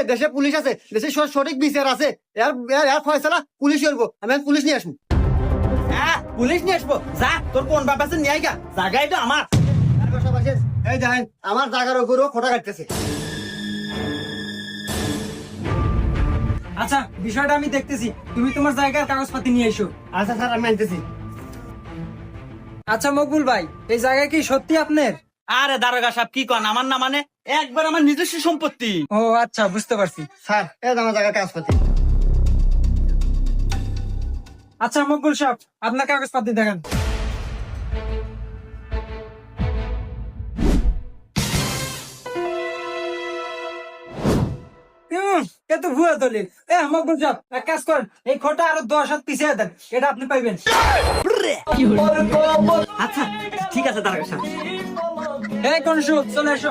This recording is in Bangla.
দেশে পুলিশ আছে, দেশে সঠিক বিচার আছে, এর এর এর ফয়সালা পুলিশ করবো। আমি এখন পুলিশ নিয়ে আসবো। হ্যাঁ পুলিশ নিয়ে আসবো, যা তোর কোন বাপ আছে নিয়ে আইগা, জায়গায় তো আমার। আর কথা বাসেস, এই দেখেন আমার জায়গার উপরও খোটা কাটতেছে। আচ্ছা বিষয়টা আমি দেখতেছি, তুমি তোমার জায়গার কাগজপাতি নিয়ে এসো। আচ্ছা স্যার, আমি আনতেছি। আচ্ছা মকবুল ভাই, এই জায়গা কি সত্যি আপনার? আরে দারোগা সাহেব কি কন, আমার না মানে একবার আমার নিজস্ব সম্পত্তি। ও আচ্ছা, বুঝতে পারছি। স্যার, এই যে আমার জায়গার কাগজপাতি। আচ্ছা মকবুল সাহেব, আপনার কাগজপাতি দেখান। এ তো ভুয়া দলিল। মকবুল সাহেব এক কাজ করেন, এই খোটা আরো 10 হাত পিছিয়ে দেন, এটা আপনি পাইবেন। আচ্ছা ঠিক আছে দারোগা সাহেব। এই কোন চলে এসো।